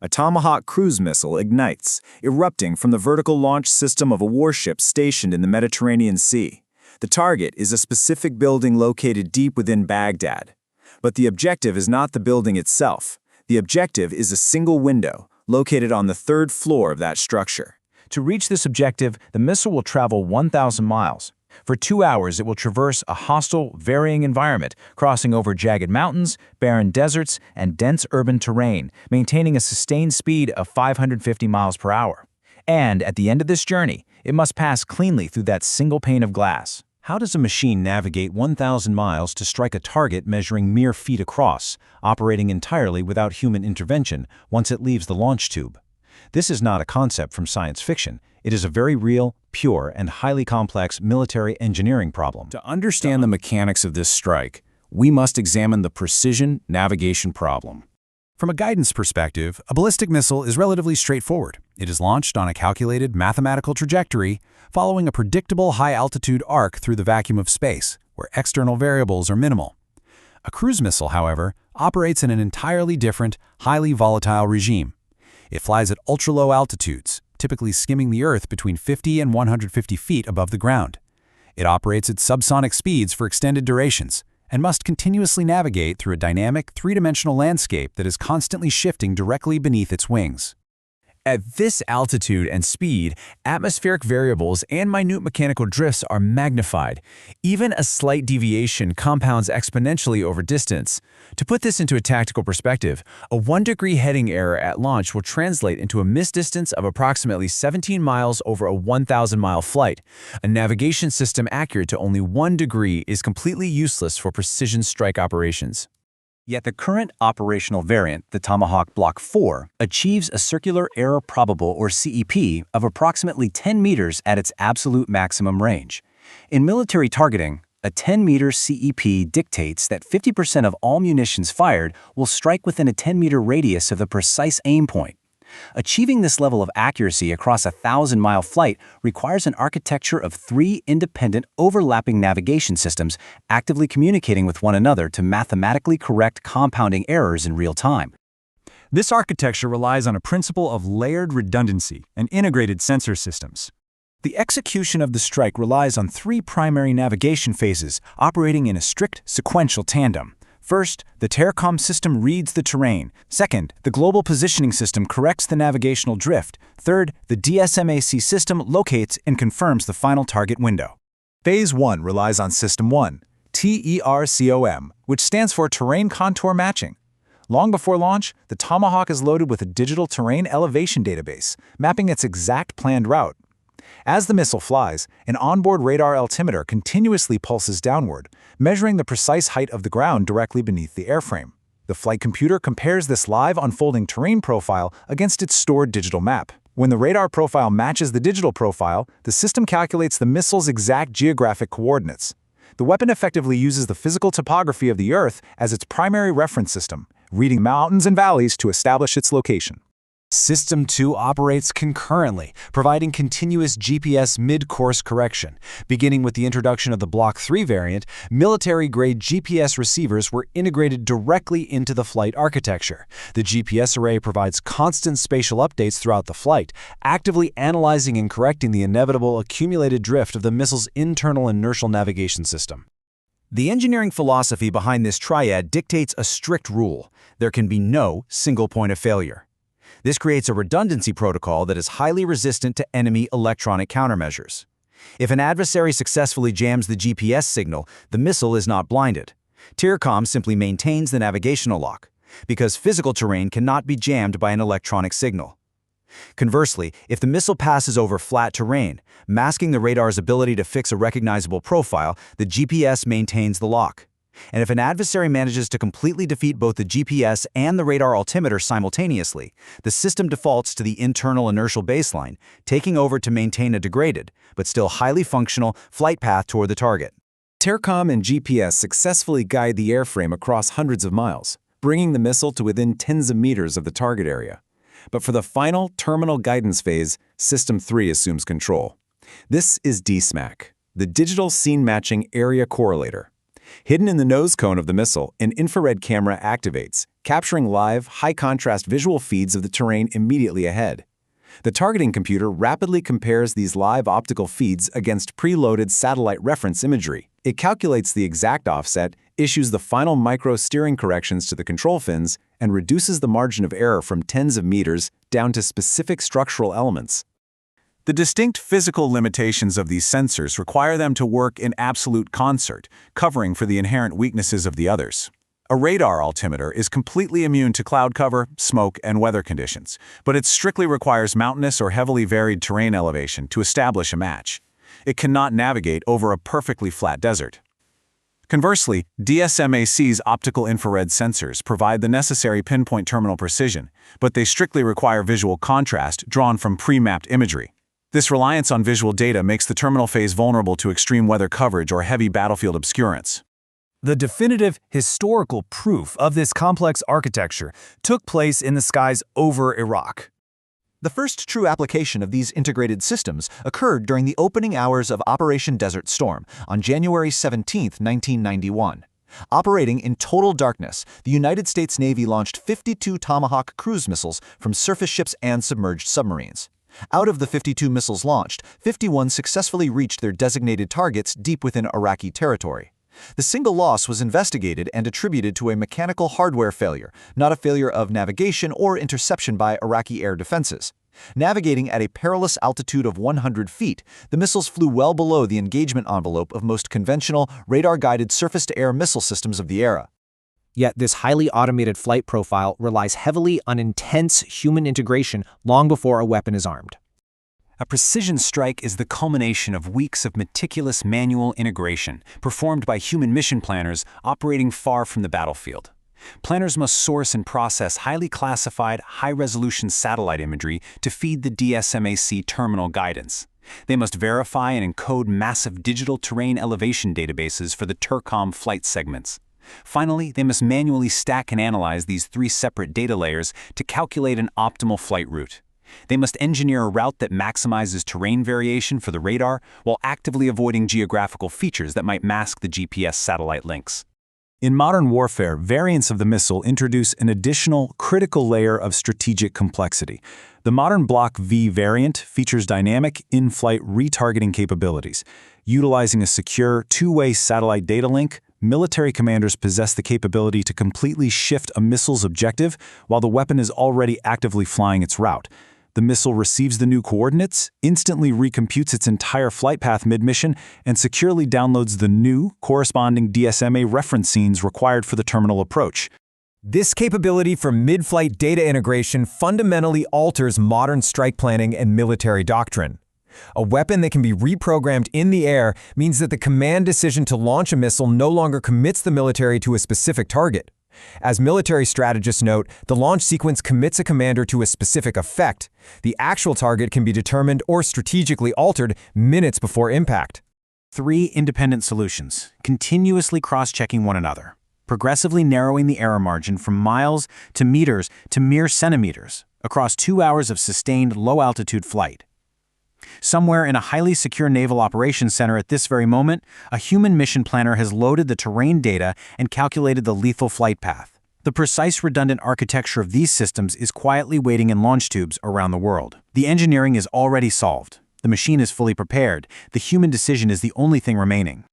A Tomahawk cruise missile ignites, erupting from the vertical launch system of a warship stationed in the Mediterranean Sea. The target is a specific building located deep within Baghdad. But the objective is not the building itself. The objective is a single window, located on the third floor of that structure. To reach this objective, the missile will travel 1,000 miles. For 2 hours, it will traverse a hostile, varying environment, crossing over jagged mountains, barren deserts, and dense urban terrain, maintaining a sustained speed of 550 miles per hour. And at the end of this journey, it must pass cleanly through that single pane of glass. How does a machine navigate 1,000 miles to strike a target measuring mere feet across, operating entirely without human intervention once it leaves the launch tube? This is not a concept from science fiction. It is a very real, pure, and highly complex military engineering problem. To understand the mechanics of this strike, we must examine the precision navigation problem. From a guidance perspective, a ballistic missile is relatively straightforward. It is launched on a calculated mathematical trajectory, following a predictable high-altitude arc through the vacuum of space, where external variables are minimal. A cruise missile, however, operates in an entirely different, highly volatile regime. It flies at ultra-low altitudes, typically skimming the Earth between 50 and 150 feet above the ground. It operates at subsonic speeds for extended durations, and must continuously navigate through a dynamic, three-dimensional landscape that is constantly shifting directly beneath its wings. At this altitude and speed, atmospheric variables and minute mechanical drifts are magnified. Even a slight deviation compounds exponentially over distance. To put this into a tactical perspective, a 1-degree heading error at launch will translate into a missed distance of approximately 17 miles over a 1,000-mile flight. A navigation system accurate to only 1 degree is completely useless for precision strike operations. Yet the current operational variant, the Tomahawk Block 4, achieves a circular error probable, or CEP, of approximately 10 meters at its absolute maximum range. In military targeting, a 10-meter CEP dictates that 50% of all munitions fired will strike within a 10-meter radius of the precise aim point. Achieving this level of accuracy across a 1,000-mile flight requires an architecture of 3 independent, overlapping navigation systems actively communicating with one another to mathematically correct compounding errors in real time. This architecture relies on a principle of layered redundancy and integrated sensor systems. The execution of the strike relies on 3 primary navigation phases operating in a strict sequential tandem. First, the TERCOM system reads the terrain. Second, the global positioning system corrects the navigational drift. Third, the DSMAC system locates and confirms the final target window. Phase 1 relies on System 1, TERCOM, which stands for Terrain Contour Matching. Long before launch, the Tomahawk is loaded with a digital terrain elevation database, mapping its exact planned route. As the missile flies, an onboard radar altimeter continuously pulses downward, measuring the precise height of the ground directly beneath the airframe. The flight computer compares this live unfolding terrain profile against its stored digital map. When the radar profile matches the digital profile, the system calculates the missile's exact geographic coordinates. The weapon effectively uses the physical topography of the Earth as its primary reference system, reading mountains and valleys to establish its location. System 2 operates concurrently, providing continuous GPS mid-course correction. Beginning with the introduction of the Block 3 variant, military-grade GPS receivers were integrated directly into the flight architecture. The GPS array provides constant spatial updates throughout the flight, actively analyzing and correcting the inevitable accumulated drift of the missile's internal inertial navigation system. The engineering philosophy behind this triad dictates a strict rule: there can be no single point of failure. This creates a redundancy protocol that is highly resistant to enemy electronic countermeasures. If an adversary successfully jams the GPS signal, the missile is not blinded. TERCOM simply maintains the navigational lock, because physical terrain cannot be jammed by an electronic signal. Conversely, if the missile passes over flat terrain, masking the radar's ability to fix a recognizable profile, the GPS maintains the lock. And if an adversary manages to completely defeat both the GPS and the radar altimeter simultaneously, the system defaults to the internal inertial baseline, taking over to maintain a degraded, but still highly functional, flight path toward the target. TERCOM and GPS successfully guide the airframe across hundreds of miles, bringing the missile to within tens of meters of the target area. But for the final terminal guidance phase, System 3 assumes control. This is DSMAC, the Digital Scene Matching Area Correlator. Hidden in the nose cone of the missile, an infrared camera activates, capturing live, high-contrast visual feeds of the terrain immediately ahead. The targeting computer rapidly compares these live optical feeds against preloaded satellite reference imagery. It calculates the exact offset, issues the final micro-steering corrections to the control fins, and reduces the margin of error from tens of meters down to specific structural elements. The distinct physical limitations of these sensors require them to work in absolute concert, covering for the inherent weaknesses of the others. A radar altimeter is completely immune to cloud cover, smoke, and weather conditions, but it strictly requires mountainous or heavily varied terrain elevation to establish a match. It cannot navigate over a perfectly flat desert. Conversely, DSMAC's optical infrared sensors provide the necessary pinpoint terminal precision, but they strictly require visual contrast drawn from pre-mapped imagery. This reliance on visual data makes the terminal phase vulnerable to extreme weather coverage or heavy battlefield obscurance. The definitive historical proof of this complex architecture took place in the skies over Iraq. The first true application of these integrated systems occurred during the opening hours of Operation Desert Storm on January 17, 1991. Operating in total darkness, the United States Navy launched 52 Tomahawk cruise missiles from surface ships and submerged submarines. Out of the 52 missiles launched, 51 successfully reached their designated targets deep within Iraqi territory. The single loss was investigated and attributed to a mechanical hardware failure, not a failure of navigation or interception by Iraqi air defenses. Navigating at a perilous altitude of 100 feet, the missiles flew well below the engagement envelope of most conventional, radar-guided surface-to-air missile systems of the era. Yet this highly automated flight profile relies heavily on intense human integration long before a weapon is armed. A precision strike is the culmination of weeks of meticulous manual integration performed by human mission planners operating far from the battlefield. Planners must source and process highly classified, high-resolution satellite imagery to feed the DSMAC terminal guidance. They must verify and encode massive digital terrain elevation databases for the TERCOM flight segments. Finally, they must manually stack and analyze these three separate data layers to calculate an optimal flight route. They must engineer a route that maximizes terrain variation for the radar while actively avoiding geographical features that might mask the GPS satellite links. In modern warfare, variants of the missile introduce an additional critical layer of strategic complexity. The modern Block V variant features dynamic in-flight retargeting capabilities. Utilizing a secure two-way satellite data link, military commanders possess the capability to completely shift a missile's objective while the weapon is already actively flying its route. The missile receives the new coordinates, instantly recomputes its entire flight path mid-mission, and securely downloads the new, corresponding DSMA reference scenes required for the terminal approach. This capability for mid-flight data integration fundamentally alters modern strike planning and military doctrine. A weapon that can be reprogrammed in the air means that the command decision to launch a missile no longer commits the military to a specific target. As military strategists note, the launch sequence commits a commander to a specific effect. The actual target can be determined or strategically altered minutes before impact. Three independent solutions, continuously cross-checking one another, progressively narrowing the error margin from miles to meters to mere centimeters across 2 hours of sustained low-altitude flight. Somewhere in a highly secure naval operations center at this very moment, a human mission planner has loaded the terrain data and calculated the lethal flight path. The precise redundant architecture of these systems is quietly waiting in launch tubes around the world. The engineering is already solved. The machine is fully prepared. The human decision is the only thing remaining.